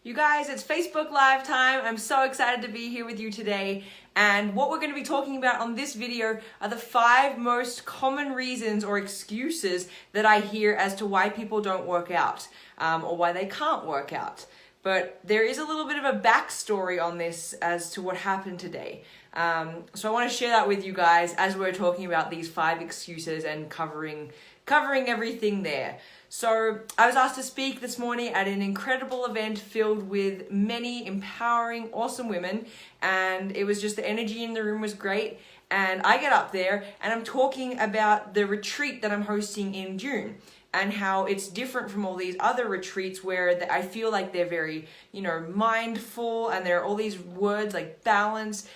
You guys, it's Facebook Live time. I'm so excited to be here with you today. And what we're going to be talking about on this video are the 5 most common reasons or excuses that I hear as to why people don't work out, or why they can't work out. But there is a little bit of a backstory on this as to what happened today. So I want to share that with you guys as we're talking about these 5 excuses and covering everything there. So I was asked to speak this morning at an incredible event filled with many empowering, awesome women, and it was just the energy in the room was great. And I get up there and I'm talking about the retreat that I'm hosting in June and how it's different from all these other retreats where I feel like they're very, mindful, and there are all these words like balance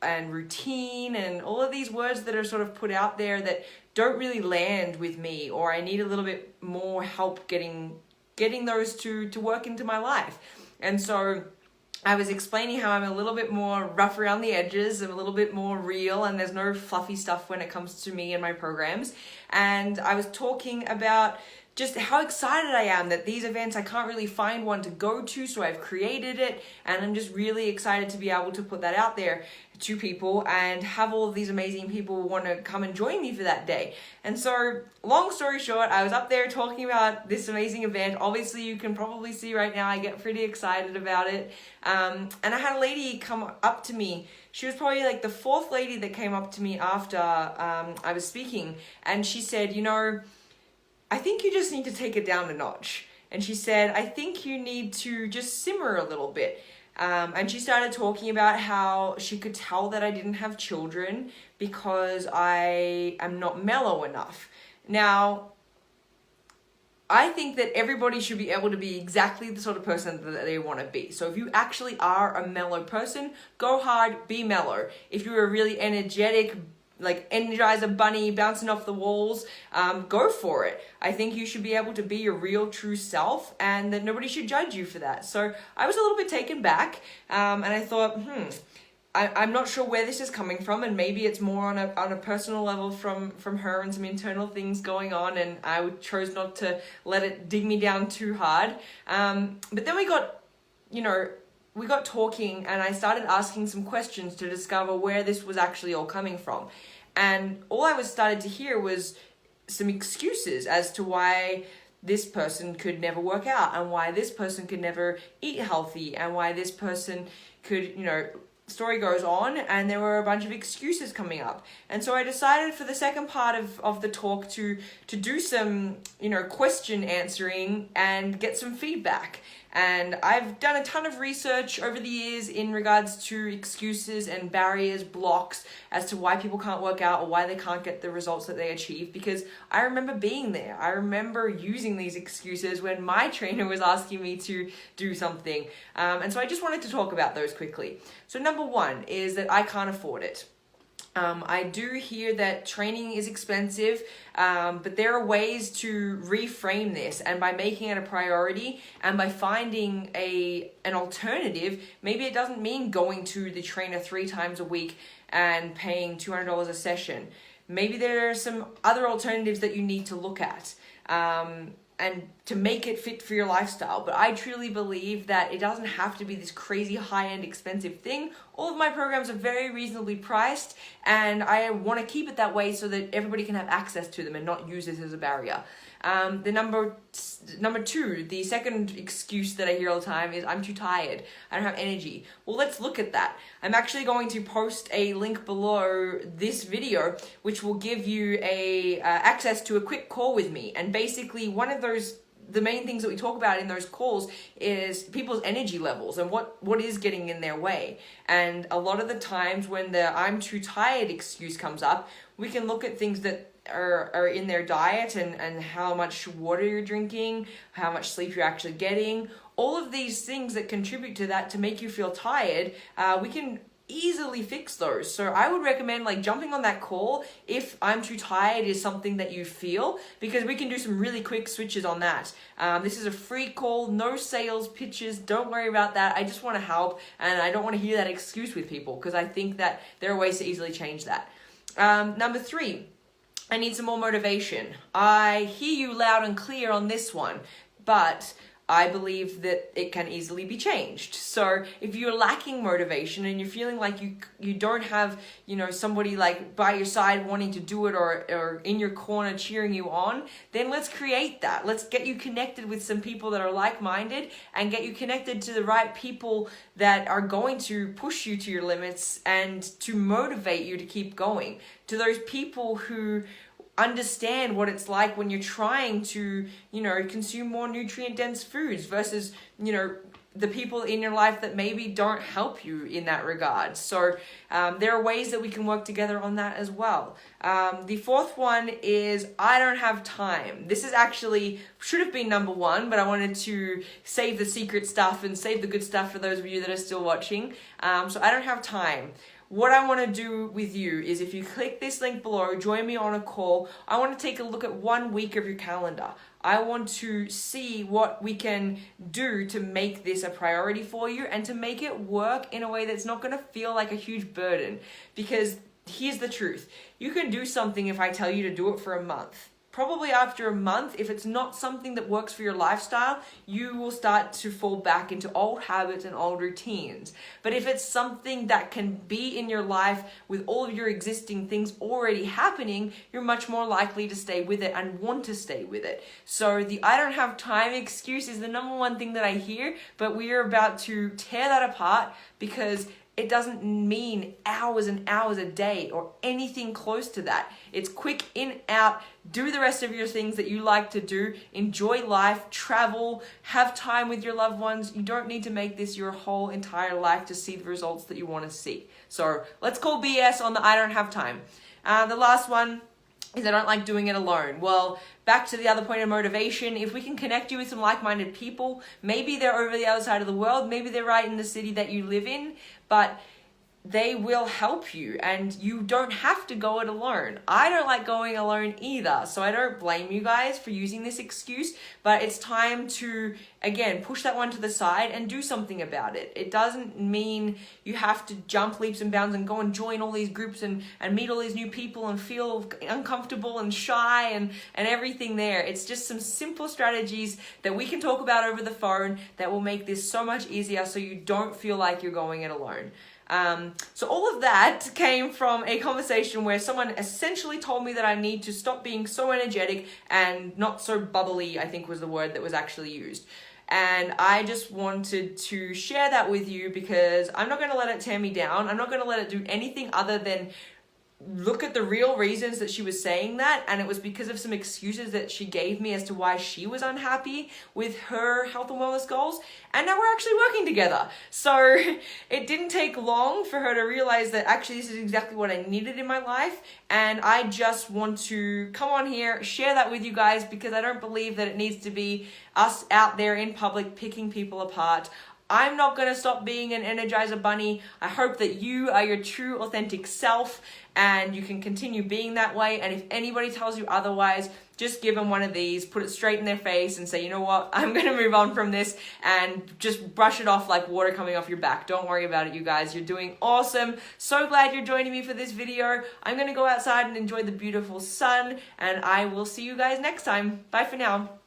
and routine and all of these words that are sort of put out there that don't really land with me, or I need a little bit more help getting those to work into my life. And so I was explaining how I'm a little bit more rough around the edges, I'm a little bit more real, and there's no fluffy stuff when it comes to me and my programs. And I was talking about just how excited I am that these events, I can't really find one to go to, so I've created it, and I'm just really excited to be able to put that out there to people and have all of these amazing people want to come and join me for that day. And so, long story short, I was up there talking about this amazing event. Obviously, you can probably see right now I get pretty excited about it. And I had a lady come up to me. She was probably like the 4th lady that came up to me after I was speaking, and she said, I think you just need to take it down a notch. And she said, I think you need to just simmer a little bit. And she started talking about how she could tell that I didn't have children because I am not mellow enough. Now, I think that everybody should be able to be exactly the sort of person that they want to be. So if you actually are a mellow person, go hard, be mellow. If you're a really energetic, like Energizer bunny bouncing off the walls, go for it. I think you should be able to be your real true self, and that nobody should judge you for that. So I was a little bit taken back, and I thought, I'm not sure where this is coming from, and maybe it's more on a personal level from her and some internal things going on, and I chose not to let it dig me down too hard. But then we got talking, and I started asking some questions to discover where this was actually all coming from. And all I started to hear was some excuses as to why this person could never work out, and why this person could never eat healthy, and why this person could, story goes on, and there were a bunch of excuses coming up. And so I decided for the second part of the talk to do some, question answering and get some feedback. And I've done a ton of research over the years in regards to excuses and barriers, blocks, as to why people can't work out or why they can't get the results that they achieve, because I remember being there. I remember using these excuses when my trainer was asking me to do something. And so I just wanted to talk about those quickly. So number 1 is that I can't afford it. I do hear that training is expensive, but there are ways to reframe this, and by making it a priority and by finding an alternative, maybe it doesn't mean going to the trainer 3 times a week and paying $200 a session. Maybe there are some other alternatives that you need to look at. And to make it fit for your lifestyle. But I truly believe that it doesn't have to be this crazy high-end expensive thing. All of my programs are very reasonably priced, and I want to keep it that way so that everybody can have access to them and not use this as a barrier. The number 2, the second excuse that I hear all the time is I'm too tired, I don't have energy. Well, let's look at that. I'm actually going to post a link below this video which will give you access to a quick call with me. And basically the main things that we talk about in those calls is people's energy levels and what is getting in their way. And a lot of the times when the I'm too tired excuse comes up, we can look at things that are in their diet and how much water you're drinking, how much sleep you're actually getting. All of these things that contribute to that to make you feel tired, we can easily fix those. So I would recommend jumping on that call if I'm too tired is something that you feel, because we can do some really quick switches on that. This is a free call, no sales pitches, don't worry about that. I just want to help, and I don't want to hear that excuse with people, because I think that there are ways to easily change that. Number 3, I need some more motivation. I hear you loud and clear on this one, but I believe that it can easily be changed. So if you're lacking motivation and you're feeling like you don't have, somebody like by your side wanting to do it or in your corner cheering you on, then let's create that. Let's get you connected with some people that are like-minded and get you connected to the right people that are going to push you to your limits and to motivate you to keep going. To those people who understand what it's like when you're trying to, consume more nutrient-dense foods versus, the people in your life that maybe don't help you in that regard. So there are ways that we can work together on that as well. The fourth one is I don't have time. This is actually should have been number one, but I wanted to save the secret stuff and save the good stuff for those of you that are still watching. So I don't have time. What I want to do with you is if you click this link below, join me on a call. I want to take a look at 1 week of your calendar. I want to see what we can do to make this a priority for you and to make it work in a way that's not going to feel like a huge burden. Because here's the truth. You can do something if I tell you to do it for a month. Probably after a month, if it's not something that works for your lifestyle, you will start to fall back into old habits and old routines. But if it's something that can be in your life with all of your existing things already happening, you're much more likely to stay with it and want to stay with it. So the I don't have time excuse is the number one thing that I hear, but we are about to tear that apart because it doesn't mean hours and hours a day or anything close to that. It's quick in, out, do the rest of your things that you like to do, enjoy life, travel, have time with your loved ones. You don't need to make this your whole entire life to see the results that you want to see. So let's call BS on the I don't have time. The last one is I don't like doing it alone. Well, back to the other point of motivation, if we can connect you with some like-minded people, maybe they're over the other side of the world, maybe they're right in the city that you live in, but they will help you and you don't have to go it alone. I don't like going alone either, so I don't blame you guys for using this excuse, but it's time to, again, push that one to the side and do something about it. It doesn't mean you have to jump leaps and bounds and go and join all these groups and meet all these new people and feel uncomfortable and shy and everything there. It's just some simple strategies that we can talk about over the phone that will make this so much easier so you don't feel like you're going it alone. So all of that came from a conversation where someone essentially told me that I need to stop being so energetic and not so bubbly, I think was the word that was actually used. And I just wanted to share that with you because I'm not going to let it tear me down. I'm not going to let it do anything other than look at the real reasons that she was saying that, and it was because of some excuses that she gave me as to why she was unhappy with her health and wellness goals, and now we're actually working together. So it didn't take long for her to realize that actually this is exactly what I needed in my life, and I just want to come on here, share that with you guys because I don't believe that it needs to be us out there in public picking people apart. I'm not going to stop being an Energizer Bunny. I hope that you are your true, authentic self and you can continue being that way. And if anybody tells you otherwise, just give them one of these, put it straight in their face and say, you know what, I'm going to move on from this and just brush it off like water coming off your back. Don't worry about it, you guys. You're doing awesome. So glad you're joining me for this video. I'm going to go outside and enjoy the beautiful sun and I will see you guys next time. Bye for now.